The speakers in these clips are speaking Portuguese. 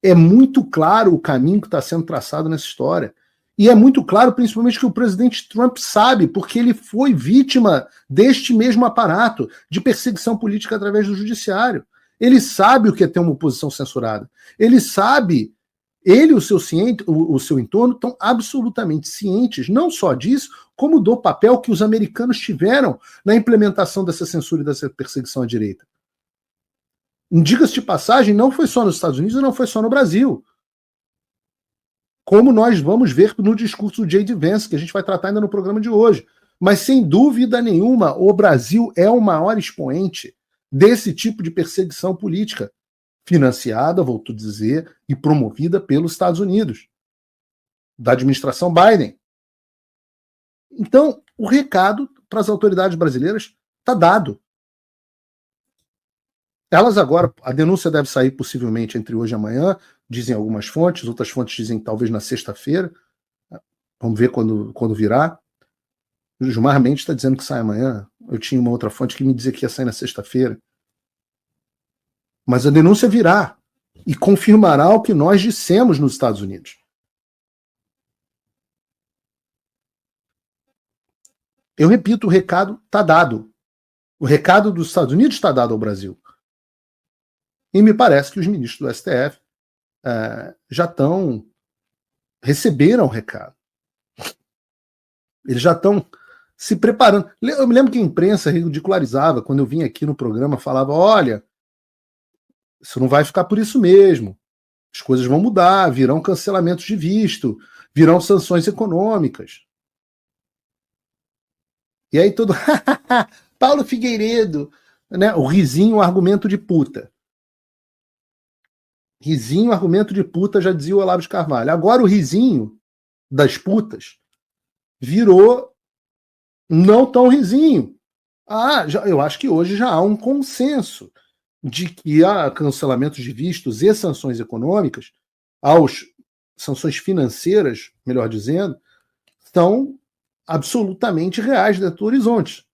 É muito claro o caminho que está sendo traçado nessa história. E é muito claro, principalmente, que o presidente Trump sabe, porque ele foi vítima deste mesmo aparato de perseguição política através do judiciário. Ele sabe o que é ter uma oposição censurada. Ele sabe, ele e o seu entorno estão absolutamente cientes, não só disso, como do papel que os americanos tiveram na implementação dessa censura e dessa perseguição à direita. Diga-se de passagem, não foi só nos Estados Unidos e não foi só no Brasil. Como nós vamos ver no discurso do J.D. Vance, que a gente vai tratar ainda no programa de hoje. Mas, sem dúvida nenhuma, o Brasil é o maior expoente desse tipo de perseguição política, financiada, volto a dizer, e promovida pelos Estados Unidos, da administração Biden. Então, o recado para as autoridades brasileiras está dado. Elas agora, a denúncia deve sair possivelmente entre hoje e amanhã, dizem algumas fontes, outras fontes dizem talvez na sexta-feira. Vamos ver quando virar. O Gilmar Mendes está dizendo que sai amanhã. Eu tinha uma outra fonte que me dizia que ia sair na sexta-feira. Mas a denúncia virá e confirmará o que nós dissemos nos Estados Unidos. Eu repito, o recado está dado. O recado dos Estados Unidos está dado ao Brasil. E me parece que os ministros do STF já receberam o recado. Eles já estão se preparando. Eu me lembro que a imprensa ridicularizava, quando eu vim aqui no programa, falava, olha, isso não vai ficar por isso mesmo. As coisas vão mudar, virão cancelamentos de visto, virão sanções econômicas. E aí todo... Paulo Figueiredo, né? O risinho, o argumento de puta. Risinho, argumento de puta, já dizia o Olavo de Carvalho. Agora o risinho das putas virou não tão risinho. Eu acho que hoje já há um consenso de que há cancelamentos de vistos e sanções econômicas, sanções financeiras, melhor dizendo, são absolutamente reais dentro do horizonte.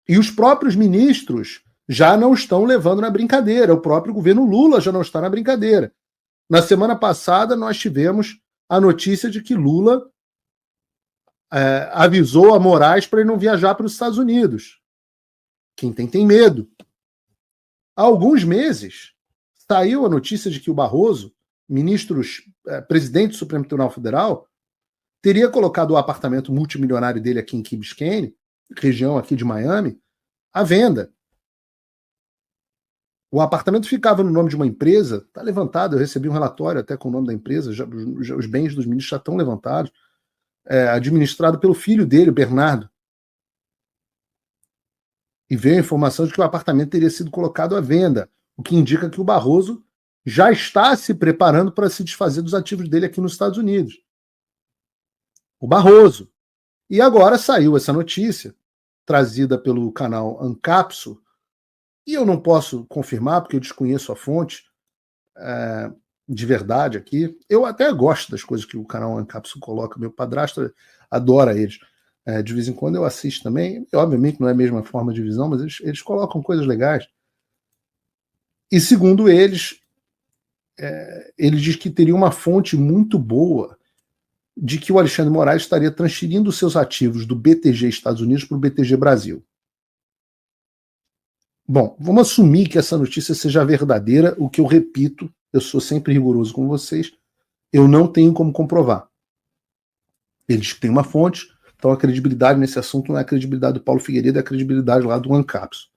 E os próprios ministros já não estão levando na brincadeira. O próprio governo Lula já não está na brincadeira. Na semana passada, nós tivemos a notícia de que Lula avisou a Moraes para ele não viajar para os Estados Unidos. Quem tem medo. Há alguns meses, saiu a notícia de que o Barroso, presidente do Supremo Tribunal Federal, teria colocado o apartamento multimilionário dele aqui em Key Biscayne, região aqui de Miami, à venda. O apartamento ficava no nome de uma empresa, está levantado, eu recebi um relatório até com o nome da empresa, os bens dos ministros já estão levantados, administrado pelo filho dele, Bernardo. E veio a informação de que o apartamento teria sido colocado à venda, o que indica que o Barroso já está se preparando para se desfazer dos ativos dele aqui nos Estados Unidos. O Barroso. E agora saiu essa notícia, trazida pelo canal Ancapso, e eu não posso confirmar, porque eu desconheço a fonte de verdade aqui. Eu até gosto das coisas que o canal Ancapso coloca, meu padrasto adora eles. De vez em quando eu assisto também, e, obviamente não é a mesma forma de visão, mas eles colocam coisas legais. E segundo eles, ele diz que teria uma fonte muito boa de que o Alexandre de Moraes estaria transferindo seus ativos do BTG Estados Unidos para o BTG Brasil. Bom, vamos assumir que essa notícia seja verdadeira, o que eu repito, eu sou sempre rigoroso com vocês, eu não tenho como comprovar. Ele diz que tem uma fonte, então a credibilidade nesse assunto não é a credibilidade do Paulo Figueiredo, é a credibilidade lá do Ancapso.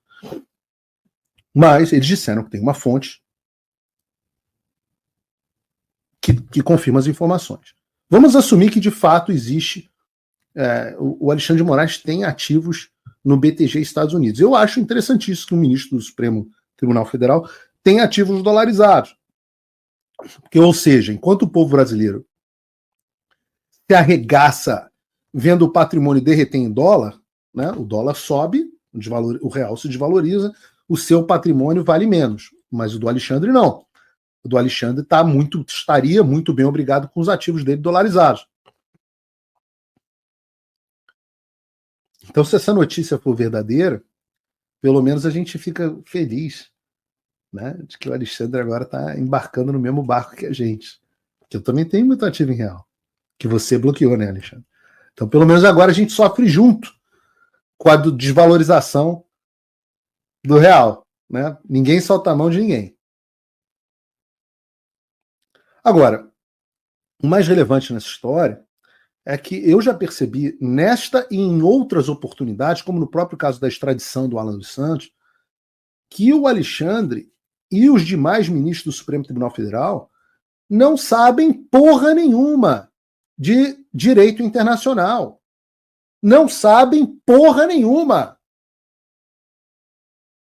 Mas eles disseram que tem uma fonte que confirma as informações. Vamos assumir que de fato existe, o Alexandre de Moraes tem ativos no BTG Estados Unidos. Eu acho interessantíssimo que o ministro do Supremo Tribunal Federal tenha ativos dolarizados. Ou seja, enquanto o povo brasileiro se arregaça vendo o patrimônio derreter em dólar, né, o dólar sobe, o real se desvaloriza, o seu patrimônio vale menos. Mas o do Alexandre não. O do Alexandre estaria muito bem obrigado com os ativos dele dolarizados. Então, se essa notícia for verdadeira, pelo menos a gente fica feliz né, de que o Alexandre agora está embarcando no mesmo barco que a gente. Que eu também tenho muito ativo em real. Que você bloqueou, né, Alexandre? Então, pelo menos agora a gente sofre junto com a desvalorização do real. Né? Ninguém solta a mão de ninguém. Agora, o mais relevante nessa história é que eu já percebi nesta e em outras oportunidades, como no próprio caso da extradição do Alan dos Santos, que o Alexandre e os demais ministros do Supremo Tribunal Federal não sabem porra nenhuma de direito internacional. Não sabem porra nenhuma.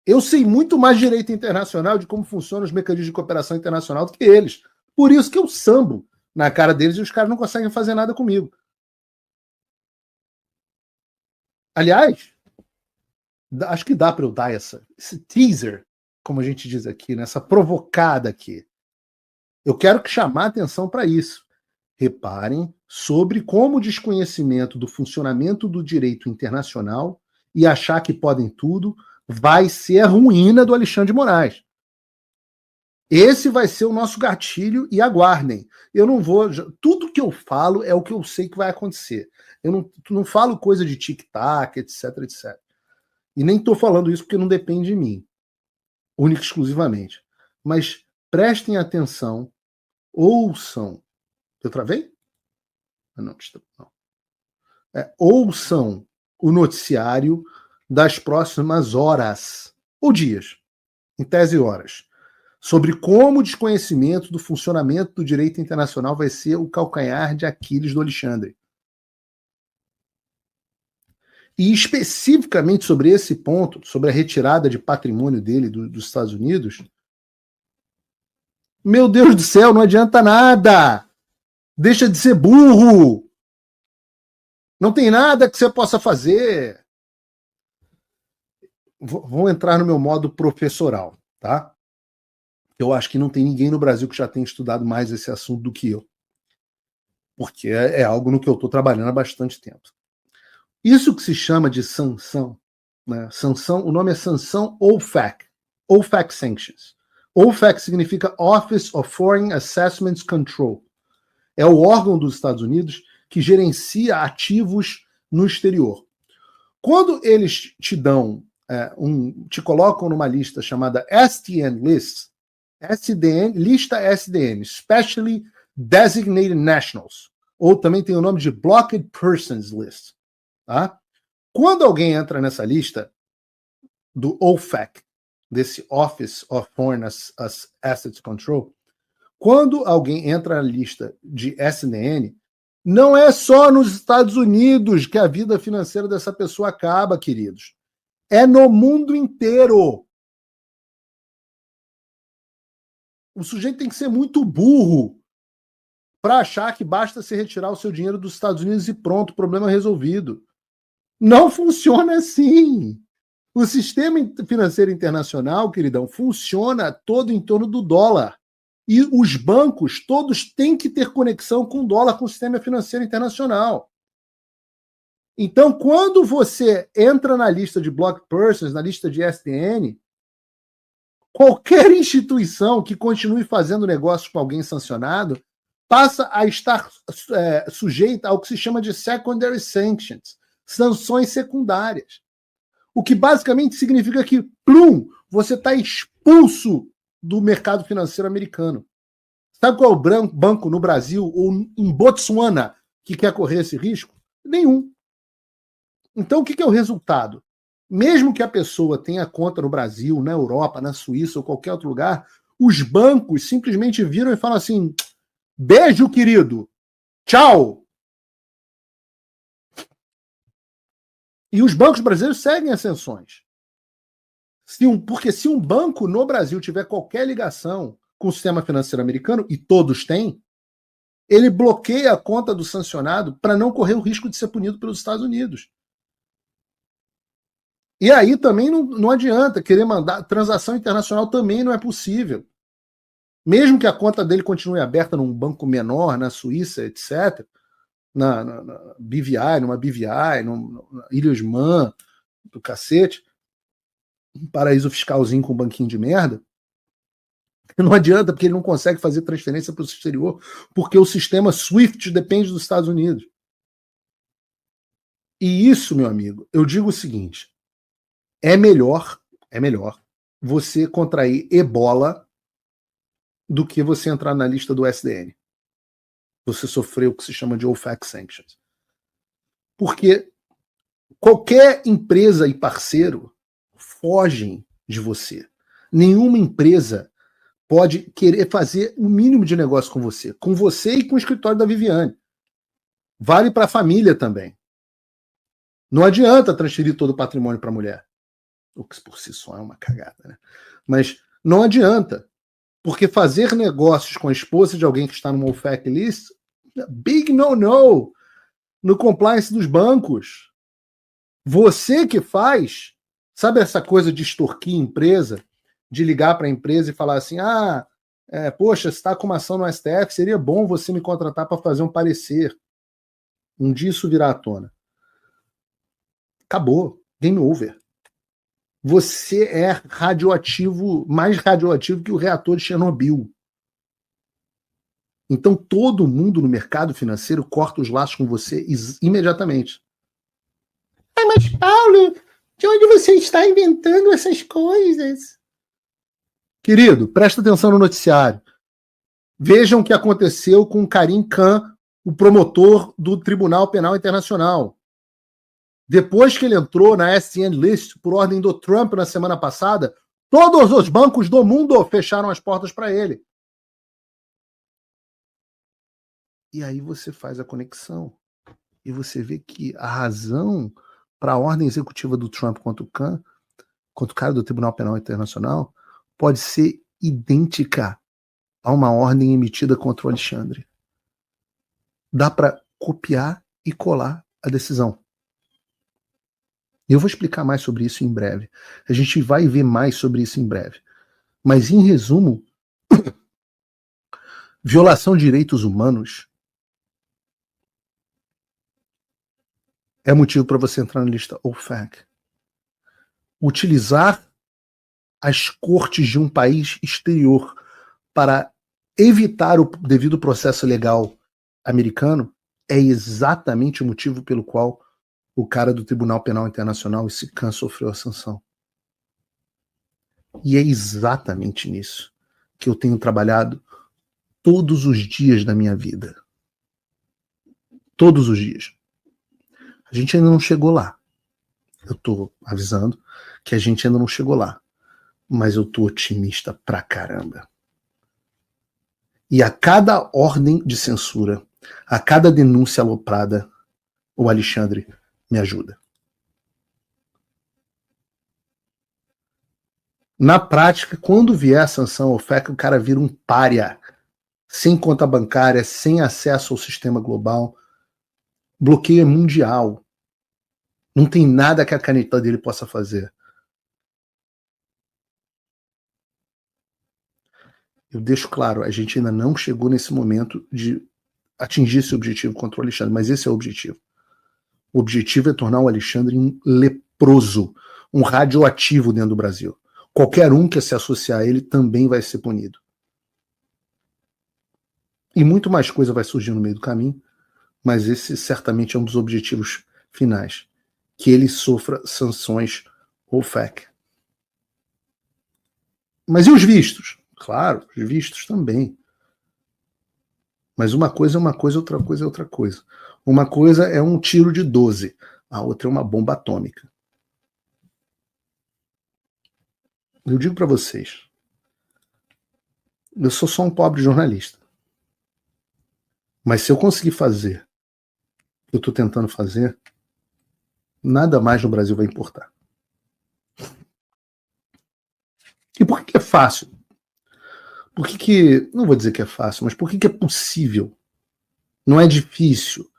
Eu sei muito mais direito internacional, de como funcionam os mecanismos de cooperação internacional do que eles. Por isso que eu sambo na cara deles e os caras não conseguem fazer nada comigo. Aliás, acho que dá para eu dar esse teaser, como a gente diz aqui, nessa provocada aqui. Eu quero chamar a atenção para isso. Reparem sobre como o desconhecimento do funcionamento do direito internacional e achar que podem tudo vai ser a ruína do Alexandre de Moraes. Esse vai ser o nosso gatilho e aguardem. Eu não vou... Tudo que eu falo é o que eu sei que vai acontecer. Eu não falo coisa de tic-tac, etc, etc. E nem estou falando isso porque não depende de mim, única e exclusivamente. Mas prestem atenção, ouçam. Eu travei? Não. Ouçam o noticiário das próximas horas, ou dias, em tese horas, sobre como o desconhecimento do funcionamento do direito internacional vai ser o calcanhar de Aquiles do Alexandre. E especificamente sobre esse ponto, sobre a retirada de patrimônio dele dos Estados Unidos, meu Deus do céu, não adianta nada! Deixa de ser burro! Não tem nada que você possa fazer. Vou entrar no meu modo professoral, tá? Eu acho que não tem ninguém no Brasil que já tenha estudado mais esse assunto do que eu. Porque é algo no que eu estou trabalhando há bastante tempo. Isso que se chama de sanção, né? Sanção, o nome é sanção OFAC, OFAC Sanctions. OFAC significa Office of Foreign Assessments Control. É o órgão dos Estados Unidos que gerencia ativos no exterior. Quando eles te dão, te colocam numa lista chamada SDN List, SDN, lista SDN, Specially Designated Nationals, ou também tem o nome de Blocked Persons List. Tá? Quando alguém entra nessa lista do OFAC, desse Office of Foreign Assets Control, quando alguém entra na lista de SDN, não é só nos Estados Unidos que a vida financeira dessa pessoa acaba, queridos. É no mundo inteiro. O sujeito tem que ser muito burro para achar que basta se retirar o seu dinheiro dos Estados Unidos e pronto, problema resolvido. Não funciona assim. O sistema financeiro internacional, queridão, funciona todo em torno do dólar. E os bancos todos têm que ter conexão com o dólar, com o sistema financeiro internacional. Então, quando você entra na lista de Blocked Persons, na lista de SDN, qualquer instituição que continue fazendo negócios com alguém sancionado passa a estar sujeita ao que se chama de Secondary Sanctions, sanções secundárias. O que basicamente significa que, plum, você está expulso do mercado financeiro americano. Sabe qual é o banco no Brasil ou em Botsuana que quer correr esse risco? Nenhum. Então, o que é o resultado? Mesmo que a pessoa tenha conta no Brasil, na Europa, na Suíça ou qualquer outro lugar, os bancos simplesmente viram e falam assim: beijo, querido, tchau. E os bancos brasileiros seguem as sanções. Porque se um banco no Brasil tiver qualquer ligação com o sistema financeiro americano, e todos têm, ele bloqueia a conta do sancionado para não correr o risco de ser punido pelos Estados Unidos. E aí também não adianta querer mandar. Transação internacional também não é possível. Mesmo que a conta dele continue aberta num banco menor, na Suíça, etc., na BVI, numa BVI, na Ilhas Man, do cacete, um paraíso fiscalzinho com um banquinho de merda, Não adianta, porque ele não consegue fazer transferência para o exterior, porque o sistema SWIFT depende dos Estados Unidos. E isso, meu amigo, eu digo o seguinte, é melhor você contrair ebola do que você entrar na lista do SDN. Você sofreu o que se chama de OFAC Sanctions. Porque qualquer empresa e parceiro fogem de você. Nenhuma empresa pode querer fazer o mínimo de negócio com você e com o escritório da Viviane. Vale para a família também. Não adianta transferir todo o patrimônio para a mulher. O que por si só é uma cagada, né? Mas não adianta. Porque fazer negócios com a esposa de alguém que está numa OFAC list, big no no compliance dos bancos. Você que faz, sabe essa coisa de extorquir empresa, de ligar para a empresa e falar assim, poxa, você está com uma ação no STF, seria bom você me contratar para fazer um parecer. Um dia isso virá à tona. Acabou. Game over. Você é radioativo, mais radioativo que o reator de Chernobyl. Então todo mundo no mercado financeiro corta os laços com você imediatamente. Mas Paulo, de onde você está inventando essas coisas? Querido, presta atenção no noticiário. Vejam o que aconteceu com Karim Khan, o promotor do Tribunal Penal Internacional. Depois que ele entrou na SN List por ordem do Trump na semana passada, todos os bancos do mundo fecharam as portas para ele. E aí você faz a conexão. E você vê que a razão para a ordem executiva do Trump contra o Khan, contra o cara do Tribunal Penal Internacional, pode ser idêntica a uma ordem emitida contra o Alexandre. Dá para copiar e colar a decisão. Eu vou explicar mais sobre isso em breve. A gente vai ver mais sobre isso em breve. Mas, em resumo, violação de direitos humanos é motivo para você entrar na lista OFAC. Utilizar as cortes de um país exterior para evitar o devido processo legal americano é exatamente o motivo pelo qual o cara do Tribunal Penal Internacional, esse Khan, sofreu a sanção. E é exatamente nisso que eu tenho trabalhado todos os dias da minha vida. Todos os dias. A gente ainda não chegou lá. Eu tô avisando que a gente ainda não chegou lá. Mas eu tô otimista pra caramba. E a cada ordem de censura, a cada denúncia aloprada, o Alexandre me ajuda. Na prática, quando vier a sanção OFAC, o cara vira um pária, sem conta bancária, sem acesso ao sistema global. Bloqueio é mundial. Não tem nada que a caneta dele possa fazer. Eu deixo claro, a gente ainda não chegou nesse momento de atingir esse objetivo contra o Alexandre, mas esse é o objetivo. O objetivo é tornar o Alexandre um leproso, um radioativo dentro do Brasil. Qualquer um que se associar a ele também vai ser punido. E muito mais coisa vai surgir no meio do caminho, mas esse certamente é um dos objetivos finais. Que ele sofra sanções OFAC. Mas e os vistos? Claro, os vistos também. Mas uma coisa é uma coisa, outra coisa é outra coisa. Uma coisa é um tiro de 12, a outra é uma bomba atômica. Eu digo para vocês, eu sou só um pobre jornalista. Mas se eu conseguir fazer o que eu estou tentando fazer, nada mais no Brasil vai importar. E por que é fácil? Por que não vou dizer que é fácil, mas por que é possível? Não é difícil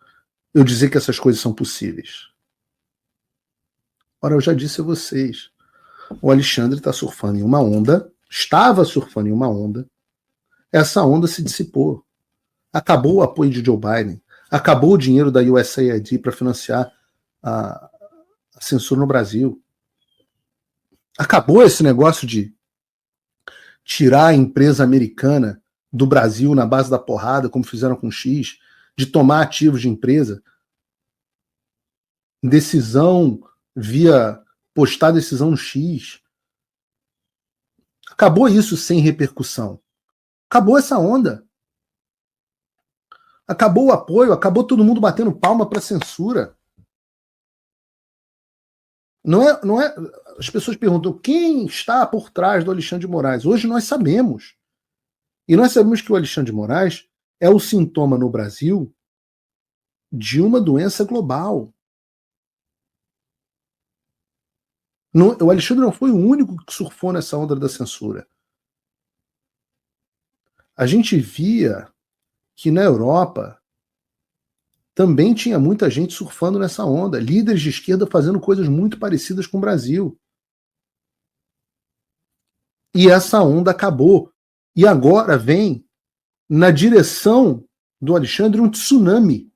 eu dizer que essas coisas são possíveis. Ora, eu já disse a vocês, o Alexandre está surfando em uma onda, estava surfando em uma onda, essa onda se dissipou. Acabou o apoio de Joe Biden, acabou o dinheiro da USAID para financiar a censura no Brasil. Acabou esse negócio de tirar a empresa americana do Brasil na base da porrada, como fizeram com o X, de tomar ativos de empresa, decisão via postar decisão no X. Acabou isso sem repercussão. Acabou essa onda. Acabou o apoio, acabou todo mundo batendo palma para censura. Não é. As pessoas perguntam quem está por trás do Alexandre de Moraes. Hoje nós sabemos. E nós sabemos que o Alexandre de Moraes é o sintoma no Brasil de uma doença global. O Alexandre não foi o único que surfou nessa onda da censura. A gente via que na Europa também tinha muita gente surfando nessa onda, líderes de esquerda fazendo coisas muito parecidas com o Brasil. E essa onda acabou. E agora vem, na direção do Alexandre, um tsunami